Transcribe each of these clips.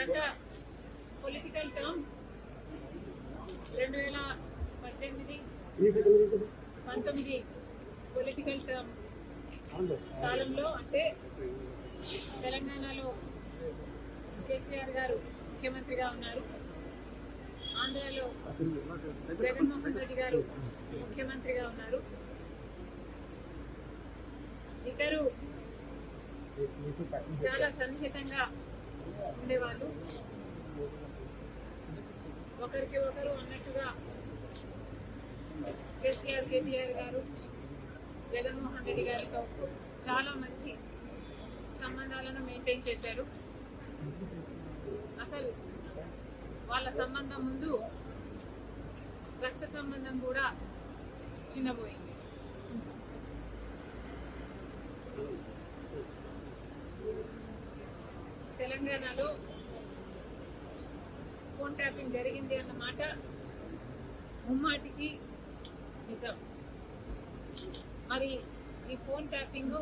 గత political term 2018-19 political term కాలంలో అంటే తెలంగాణలో కేసీఆర్ గారు ముఖ్యమంత్రిగా ఉన్నారు, ఆంధ్రాలో జగన్మోహన్ రెడ్డి గారు ముఖ్యమంత్రిగా ఉన్నారు. ఇద్దరు చాలా సన్నిహితంగా ఉండేవాళ్ళు, ఒకరికి ఒకరు అన్నట్టుగా కేటీఆర్ గారు జగన్మోహన్ రెడ్డి గారితో చాలా మంచి సంబంధాలను మెయింటైన్ చేశారు. అసలు వాళ్ళ సంబంధం ముందు రక్త సంబంధం కూడా చిన్నపోయింది. తెలంగాణలో ఫోన్ ట్యాపింగ్ జరిగింది అన్నమాట ముమ్మాటికి నిజం. మరి ఈ ఫోన్ ట్యాపింగ్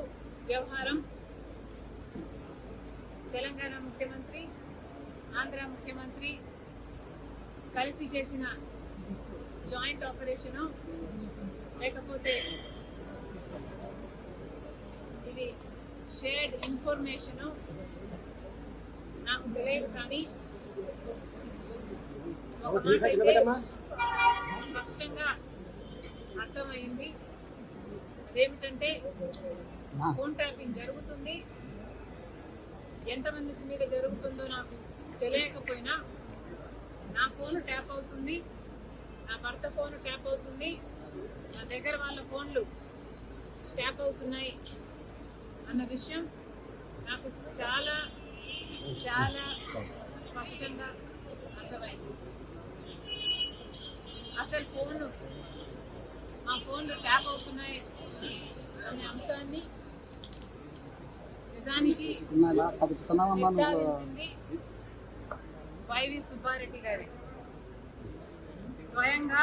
వ్యవహారం తెలంగాణ ముఖ్యమంత్రి, ఆంధ్ర ముఖ్యమంత్రి కలిసి చేసిన జాయింట్ ఆపరేషను లేకపోతే ఇది షేర్డ్ ఇన్ఫర్మేషను నాకు తెలియదు, కానీ ఒక మాట అయితే స్పష్టంగా అర్థమైంది. అదేమిటంటే ఫోన్ ట్యాపింగ్ జరుగుతుంది, ఎంతమంది మీద జరుగుతుందో నాకు తెలియకపోయినా నా ఫోన్ ట్యాప్ అవుతుంది, నా భర్త ఫోన్ ట్యాప్ అవుతుంది, నా దగ్గర వాళ్ళ ఫోన్లు ట్యాప్ అవుతున్నాయి అన్న విషయం నాకు చాలా చాలా స్పష్టంగా అర్థమైంది. అసలు మా ఫోన్లు ట్యాప్ అవుతున్నాయి అనే అంశాన్ని నిజానికి నిర్ధారించింది వైవి సుబ్బారెడ్డి గారే. స్వయంగా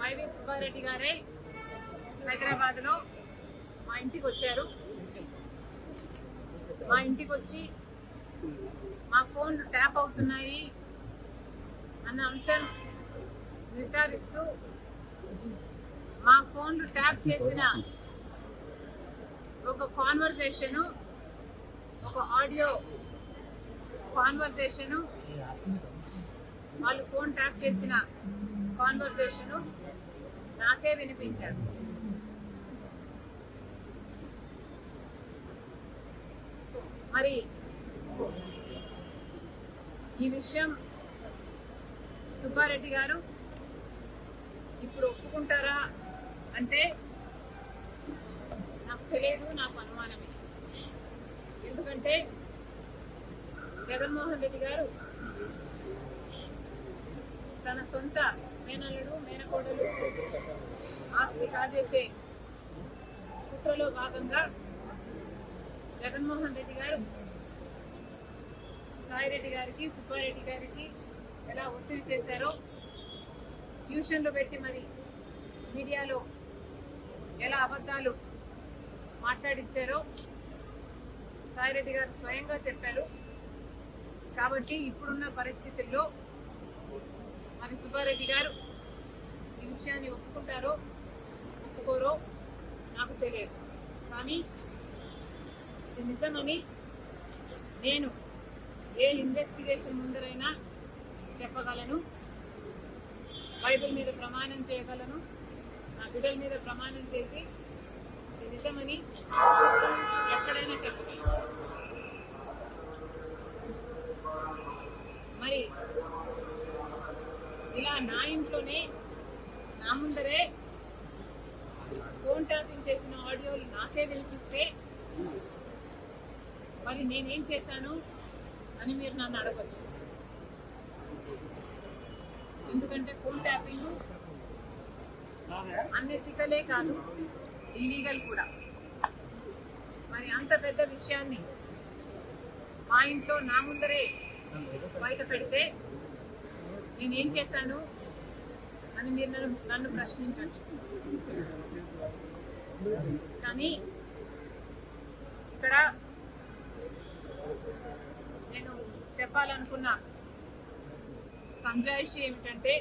వైవి సుబ్బారెడ్డి గారే హైదరాబాద్లో మా ఇంటికి వచ్చారు. మా ఇంటికి వచ్చి మా ఫోన్లు ట్యాప్ అవుతున్నాయి అన్న అంశం నిర్ధారిస్తూ మా ఫోన్లు ట్యాప్ చేసిన ఒక కాన్వర్సేషను, ఒక ఆడియో కాన్వర్సేషను, వాళ్ళు ఫోన్ ట్యాప్ చేసిన కాన్వర్సేషను నాకే వినిపించారు. మరి ఈ విషయం సుబ్బారెడ్డి గారు ఇప్పుడు ఒప్పుకుంటారా అంటే నాకు తెలియదు, నాకు అనుమానమే. ఎందుకంటే జగన్మోహన్ రెడ్డి గారు తన సొంత మేనల్లుడు మేనకోడలు ఆస్తి కాజేసే కుట్రలో భాగంగా జగన్మోహన్ రెడ్డి గారు సాయిరెడ్డి గారికి, సుబ్బారెడ్డి గారికి ఎలా ఒత్తిడి చేశారో, ట్యూషన్లు పెట్టి మరి మీడియాలో ఎలా అబద్ధాలు మాట్లాడించారో సాయిరెడ్డి గారు స్వయంగా చెప్పారు. కాబట్టి ఇప్పుడున్న పరిస్థితుల్లో మరి సుబ్బారెడ్డి గారు ఈ విషయాన్ని ఒప్పుకుంటారో ఒప్పుకోరో నాకు తెలియదు, కానీ ఇది నిజమని నేను ఏ ఇన్వెస్టిగేషన్ ముందరైనా చెప్పగలను, బైబిల్ మీద ప్రమాణం చేయగలను, నా బిడ్డల మీద ప్రమాణం చేసి ఇది నిజమని ఎక్కడైనా చెప్పగలను. మరి ఇలా నా ఇంట్లోనే నా ముందరే ఫోన్ ట్యాపింగ్ చేసిన ఆడియోలు నాకే వినిపిస్తే మరి నేనేం చేశాను అని మీరు నన్ను అడగచ్చు. ఎందుకంటే ఫోన్ ట్యాపింగ్ అన్ఎథికలే కాదు, ఇల్లీగల్ కూడా. మరి అంత పెద్ద విషయాన్ని మా ఇంట్లో నా ముందరే బయట పెడితే నేనేం చేశాను అని మీరు నన్ను ప్రశ్నించవచ్చు. కానీ ఇక్కడ నేను చెప్పాలనుకున్న సంజాయిషి ఏమిటంటే,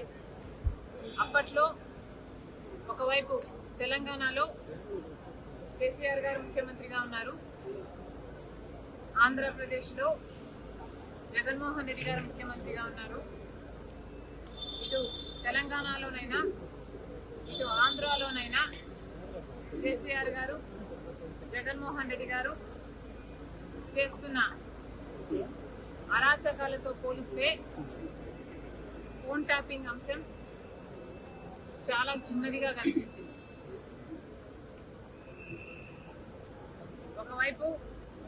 అప్పట్లో ఒకవైపు తెలంగాణలో కేసీఆర్ గారు ముఖ్యమంత్రిగా ఉన్నారు, ఆంధ్రప్రదేశ్లో జగన్మోహన్ రెడ్డి గారు ముఖ్యమంత్రిగా ఉన్నారు. ఇటు తెలంగాణలోనైనా ఇటు ఆంధ్రాలోనైనా కేసీఆర్ గారు జగన్మోహన్ రెడ్డి గారు చేస్తున్న అరాచకాలతో పోలిస్తే ఫోన్ ట్యాపింగ్ అంశం చాలా చిన్నదిగా కనిపించింది. ఒకవైపు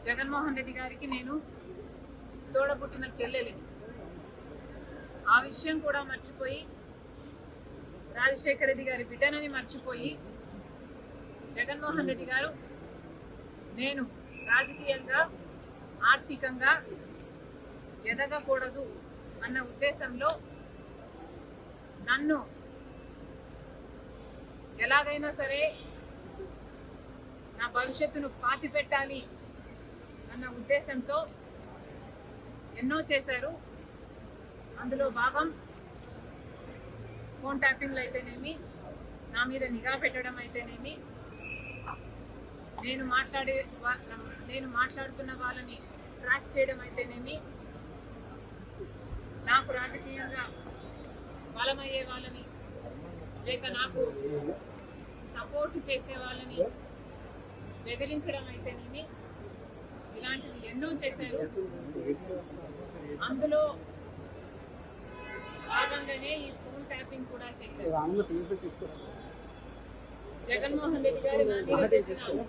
జగన్మోహన్ రెడ్డి గారికి నేను తోడపుట్టిన చెల్లెలిని, ఆ విషయం కూడా మర్చిపోయి, రాజశేఖర రెడ్డి గారి బిడ్డనని మర్చిపోయి, జగన్మోహన్ రెడ్డి గారు నేను రాజకీయంగా ఆర్థికంగా ఎదగకూడదు అన్న ఉద్దేశంలో నన్ను ఎలాగైనా సరే నా భవిష్యత్తును పాతి పెట్టాలి అన్న ఉద్దేశంతో ఎన్నో చేశారు. అందులో భాగం ఫోన్ ట్యాపింగ్లు అయితేనేమి, నా మీద నిఘా పెట్టడం అయితేనేమి, నేను మాట్లాడుతున్న వాళ్ళని ట్రాక్ చేయడం అయితేనేమి, నాకు రాజకీయంగా బలమయ్యే వాళ్ళని లేక నాకు సపోర్ట్ చేసే వాళ్ళని బెదిరించడం అయితేనేమి, ఇలాంటివి ఎన్నో చేశారు. అందులో భాగంగానే ఈ ఫోన్ ట్యాపింగ్ కూడా చేశారు. జగన్మోహన్ రెడ్డి గారు నా మీద చేసిన